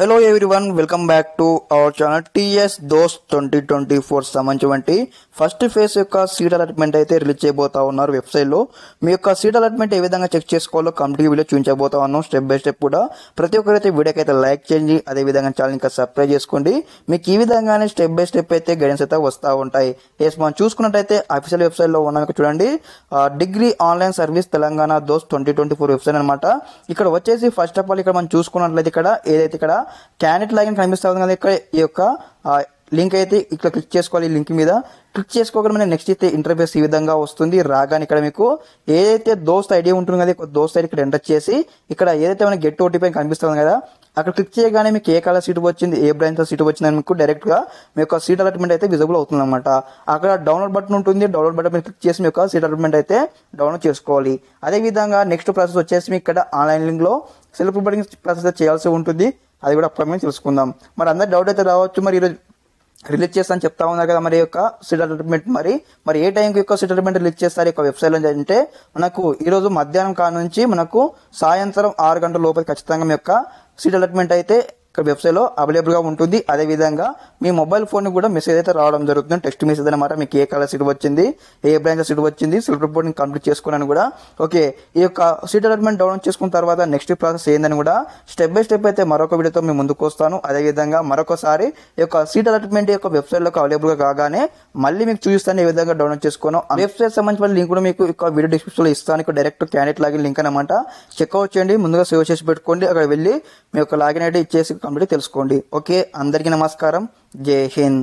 Hello everyone, welcome back to our channel. TS those 2024 సంబంధించి first phase యొక్క seat allotment అయితే release చేయబోతా ఉన్నారు వెబ్సైట్లో. మీ యొక్క సీట్ అలాట్మెంట్ ఏ విధంగా చెక్ చేసుకోవాలో కంప్లీట్ వీడియో చూపించబోతా ఉన్నాం స్టెప్ బై స్టెప్ కూడా. ప్రతి ఒక్కరైతే వీడియోకి అయితే లైక్ చేయండి, అదేవిధంగా ఛానల్ ఇంకా సబ్స్క్రైబ్ చేసుకోండి. మీకు ఈ విధంగానే స్టెప్ బై స్టెప్ అయితే గైడెన్స్ అయితే వస్తూ ఉంటాయి. మనం చూసుకున్నట్టయితే అఫీషియల్ వెబ్సైట్లో ఉన్నాం. చూడండి, degree online service Telangana those 2024 website అనమాట. ఇక్కడ వచ్చేసి ఫస్ట్ ఆఫ్ ఆల్ ఇక్కడ మనం చూసుకున్నట్లయితే ఇక్కడ క్యాండిడేట్ లాగిన్ కనిపిస్తా ఉంది కదా, ఇక్కడ ఈ యొక్క లింక్ అయితే ఇక్కడ క్లిక్ చేసుకోవాలి. ఈ లింక్ మీద క్లిక్ చేసుకోగానే నెక్స్ట్ అయితే ఇంటర్ఫేస్ ఈ విధంగా వస్తుంది. రాగానే ఇక్కడ మీకు ఏదైతే దోస్త్ ఐడి ఉంటుంది కదా, దోస్త్ ఐడి ఇక్కడ ఎంటర్ చేసి ఇక్కడ ఏదైతే మనకి గెట్ ఓటీపీ కనిపిస్తుంది కదా, అక్కడ క్లిక్ చేయగానే మీకు ఏ కలర్ సీట్ వచ్చింది, ఏ బ్రాంచ్ సీట్ వచ్చిందని మీకు డైరెక్ట్ గా మీ యొక్క సీట్ అలాట్మెంట్ అయితే విజిబుల్ అవుతుంది అనమాట. అక్కడ డౌన్లోడ్ బటన్ ఉంటుంది, డౌన్లోడ్ బటన్ మీద క్లిక్ చేసి మీ యొక్క సీట్ అలాట్మెంట్ అయితే డౌన్లోడ్ చేసుకోవాలి. అదే విధంగా నెక్స్ట్ ప్రాసెస్ వచ్చేసి మీకు ఇక్కడ ఆన్లైన్ లింక్ లో సెల్ఫ్ రిపోర్టింగ్ ప్రాసెస్ చేయాల్సి ఉంటుంది. అది కూడా అప్కమింగ్ తెలుసుకుందాం. మరి అందరు డౌట్ అయితే రావచ్చు, మరి ఈరోజు రిలీజ్ చేస్తాను చెప్తా ఉన్నారు కదా, మరి యొక్క సీట్ అలాట్మెంట్ మరి ఏ టైంకి యొక్క సీట్ అలాట్మెంట్ రిలీజ్ చేస్తారు యొక్క వెబ్సైట్లో అంటే మనకు ఈరోజు మధ్యాహ్నం కాడ నుంచి మనకు సాయంత్రం 6 గంటల లోపల ఖచ్చితంగా మీ యొక్క సీట్ అలాట్మెంట్ అయితే ఇక్కడ వెబ్సైట్లో అవైలబుల్గా ఉంటుంది. అదేవిధంగా మీ మొబైల్ ఫోన్ కూడా మెసేజ్ అయితే రావడం జరుగుతుంది, టెక్స్ట్ మెసేజ్ అనమాట. మీకు ఏ కలర్ సీట్ వచ్చింది, ఏ బ్రాంచ్ సీట్ వచ్చింది, సెల్ఫ్ రిపోర్టింగ్ కంప్లీట్ చేసుకున్నాను కూడా. ఓకే, ఈ యొక్క సీట్ అలాట్మెంట్ డౌన్లోడ్ చేసుకున్న తర్వాత నెక్స్ట్ ప్రాసెస్ ఏందని కూడా స్టెప్ బై స్టెప్ అయితే మరొక వీడియోతో మేము ముందుకు వస్తాను. అదేవిధంగా మరొకసారి ఈ యొక్క సీట్ అలాట్మెంట్ యొక్క వెబ్సైట్లోకి అవైలబుల్గా కాగానే మళ్ళీ మీకు చూపిస్తాను ఏ విధంగా డౌన్లోడ్ చేసుకోను. వెబ్సైట్ సంబంధించిన లింక్ కూడా మీకు ఒక వీడియో డిస్క్రిప్షన్లో ఇస్తాను. డైరెక్ట్ క్యాండిడేట్ లాగిన్ లింక్ అనమాట. చెక్అవుట్ చేయండి, ముందుగా సేవ్ చేసి పెట్టుకోండి. అక్కడ వెళ్ళి మీ యొక్క లాగిన్ ఐడి ఇచ్చేసి కంప్లీట్ తెలుసుకోండి. ఓకే, అందరికీ నమస్కారం, జై హింద్.